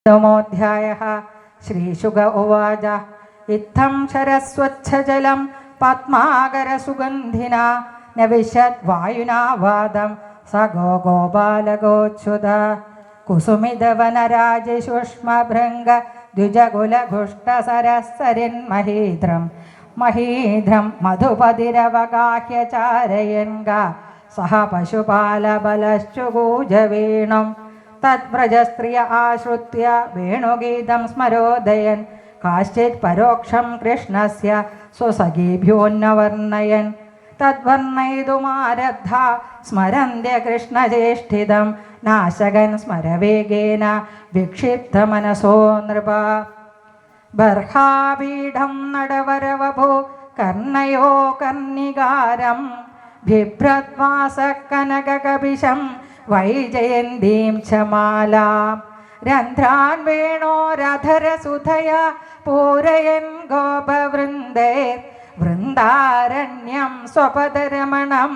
नमोऽध्यायः। श्रीशुक उवाच इत्थं शरस्वच्छजलं पद्माकरसुगन्धिना न विशद्वायुना वादं स गोपालगोच्युत कुसुमितवनराजिषुष्मभृङ्ग द्विजकुलघुष्टसरस्सरिन्महीद्रं महीद्रं मधुपतिरवगाह्य चारयन्गा सह पशुपालबलश्चुगूजवेणुं तद्व्रजस्त्रिय आश्रुत्य वेणुगीतं स्मरोदयन् काश्चित् परोक्षं कृष्णस्य स्वसखीभ्योऽन्नवर्णयन् तद्वर्णयितुमारब्धा स्मरन्त्य कृष्णचेष्टितं नाशकन् स्मरवेगेन विक्षिप्तमनसो नृप बर्हापीठं नडवरवभो कर्णयो कर्णिकारं बिभ्रद्वासकनककपिशं वैजयन्तीं च मालां रन्ध्रान् वेणोरधरसुधया पूरयन् गोपवृन्दैर्वृन्दारण्यं स्वपदरमणं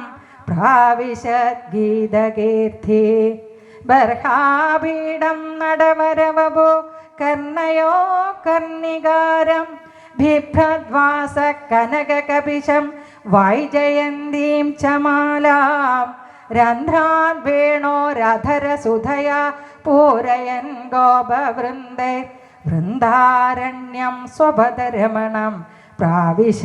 प्राविशद्गीतकीर्ति बर्हापीठं नडवरवभो कर्णयो कर्णिकारं बिभ्रद्वासकनककपिशं वैजयन्तीं च मालां रन्ध्रान् वेणोरधरसुधया पूरयन् गोपवृन्दैर्वृन्दारण्यं स्वपदरमणं प्राविशद्गीतकीर्ति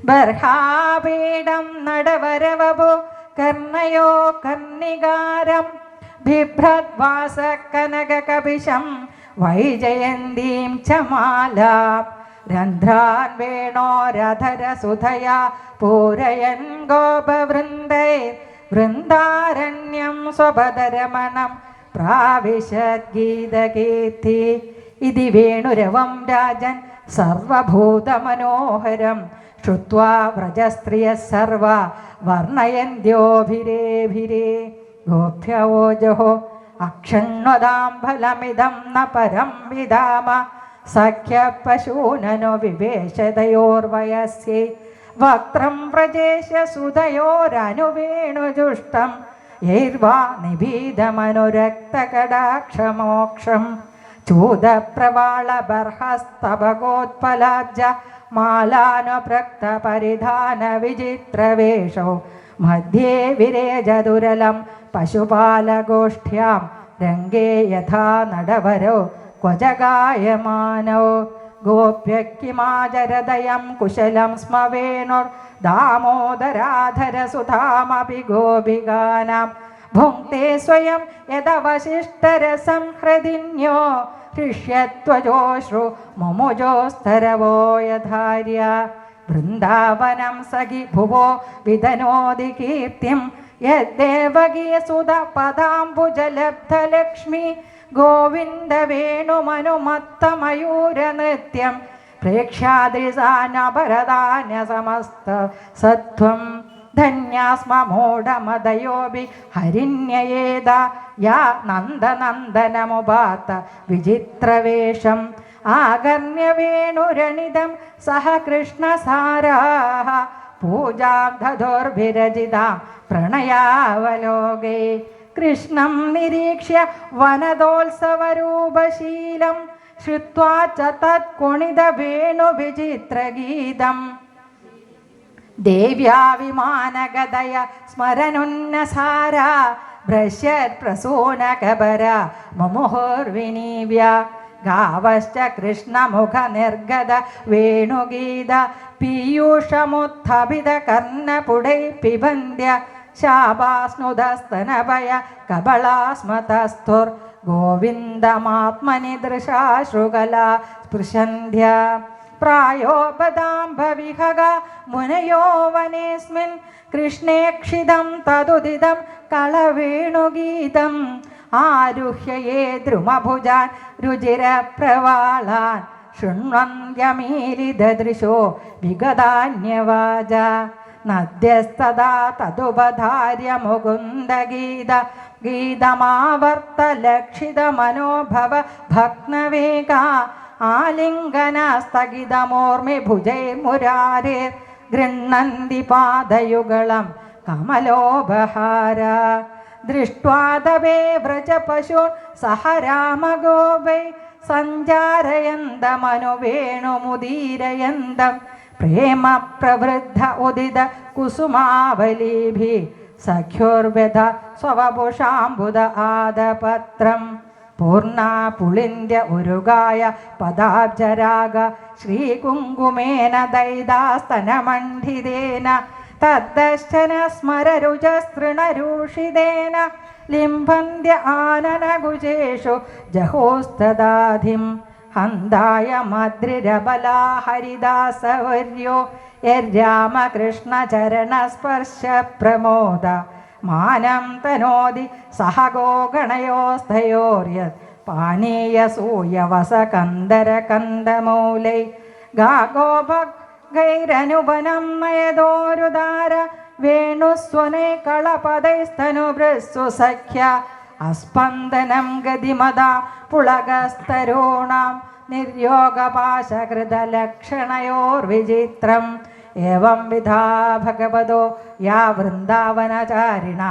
बर्हापीठं नडवरवभो कर्णयो कर्णिकारं बिभ्रद्वासकनककपिशं वैजयन्तीं च मालां रन्ध्रान् वेणोरधरसुधया पूरयन् गोपवृन्दैर्वृन्दारण्यं स्वपदरमणं प्राविशद्गीतकीर्ति इति वेणुरवं राजन् सर्वभूतमनोहरं श्रुत्वा व्रजस्त्रियः सर्वा वर्णयन्त्योभिरेभिरे गोभ्यवोजो अक्षण्वदां फलमिदं न परं विधाम सख्यपशूननो विवेशदयोर्वयस्ये वक्त्रं व्रजेश सुधयोरनुवेणुजुष्टं यैर्वा निबीधमनुरक्तकटाक्षमोक्षं चूदप्रवालबर्हस्तभगोत्पलाब्ज मालानुप्रक्तपरिधानविचित्रवेषौ मध्ये विरेजदुरलं पशुपालगोष्ठ्यां रङ्गे यथा नडवरो क्वजगायमानौ गोप्यकिमाचरदयं कुशलं स्म वेणुर्दामोदराधरसुधामपि गोपिकानां भुङ्क्ते स्वयं यदवशिष्टरसं हृदिन्यो हृष्यत्वजोश्रु मुमुजोस्तरवो यधार्य वृन्दावनं सखि भुवो विदनोति कीर्तिं यद्देवगीसुधपदाम्बुजलब्धलक्ष्मी गोविन्द वेणुमनुमत्तमयूरनृत्यं प्रेक्ष्यादृशानपरदान्यसमस्त सत्वं धन्यास्म मूढमदयोऽपि हरिण्ययेद या नन्दनन्दनमुपात विचित्रवेषम् आगम्य वेणुरणिदं सह कृष्णसाराः पूजां दधोर्भिरजितां प्रणयावलोके कृष्णं निरीक्ष्य वनदोत्सवरूपशीलं श्रुत्वा च तत्कुणितवेणुविचित्रगीतम् देव्या विमानगदय स्मरनुन्नसारा भ्रश्यत्प्रसूनकबरा मुमुहुर्विनीव्य गावश्च कृष्णमुखनिर्गद वेणुगीत पीयूषमुत्थपितकर्णपुडै पिबन्ध्य शापास्नुदस्तनभय कबलास्मतस्थुर्गोविन्दमात्मनि दृशाश्रुकला स्पृशन्ध्य प्रायोपदाम्भविहगा मुनयो वनेऽस्मिन् कृष्णेक्षिदं तदुदितं कलवेणुगीतम् आरुह्य ये द्रुमभुजान् रुचिरप्रवालान् शृण्वन्त्यमीलिददृशो विगदान्यवाज नद्यस्तदा तदुपधार्य मुकुन्दगीत गीतमावर्तलक्षितमनोभव भग्नवेगा आलिङ्गनस्तगितमूर्मिभुजैर्मुरारेर्गृह्णन्ति पादयुगलं कमलोपहार ദൃഷ്ട്വാദവേ വ്രജപശൂൻ സഹ രാമഗോപൈ സഞ്ചാരയന്തമനുവേണുമുദീരയന്തം പ്രേമ പ്രവൃദ്ധ ഉദിത കുസുമാവലീഭി സഖ്യോർവ്യഥ സ്വവപുഷാംബുദ ആദപത്രം പൂർണ്ണ പുളിന്യ ഉരുകായ പദാബ്ജരാഗ ശ്രീകുങ്കുമേന ദൈതാസ്തനമണ്ഡിതേന തദ്ദർശന സ്മരരുചസ്തൃണരൂഷിതേന ലിംബന്ത്യ ആനനകുചേഷു ജഹോസ്തദാധിം ഹന്തായ മദ്രിരബലാ ഹരിദാസവർയോ യരാമകൃഷ്ണചരണസ്പർശ പ്രമോദ മാനം തനോതി സഹഗോഗണയോസ്തയോര്യത് പാനീയസൂയവസകന്ദരകന്ദമൂലൈ ഗാഗോഭൈരനുപനം നയതോരുദാര വേണുസ്വനൈ കളപദൈസ്തനുഭൃസ്സു സഖ്യ അസ്പന്ദനം ഗതിമദാ പുളകസ്തരൂണാം നിർയോഗപാശകൃതലക്ഷണയോർവിചിത്രം ഏവം വിധാ ഭഗവതോ യാ വൃന്ദാവനചാരിണ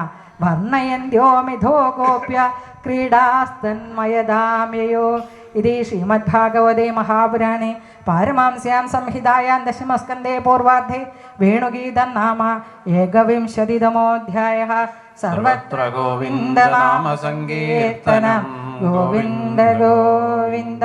വർണ്ണയന്ത്യോ മിഥോ ഗോപ്യ ക്രീഡാസ്തന്മയദാമ്യയോ ഇതി ശ്രീമദ്ഭാഗവതേ മഹാപുരാണേ പാരമാംസ്യാം സംഹിതായാം ദശമസ്കന്ധേ പൂർവാർദ്ധേ വേണുഗീതം നാമ ഏകവിംശതിതമോऽധ്യായः സർവത്ര ഗോവിന്ദനാമ സങ്കീർത്തനം ഗോവിന്ദ ഗോവിന്ദ.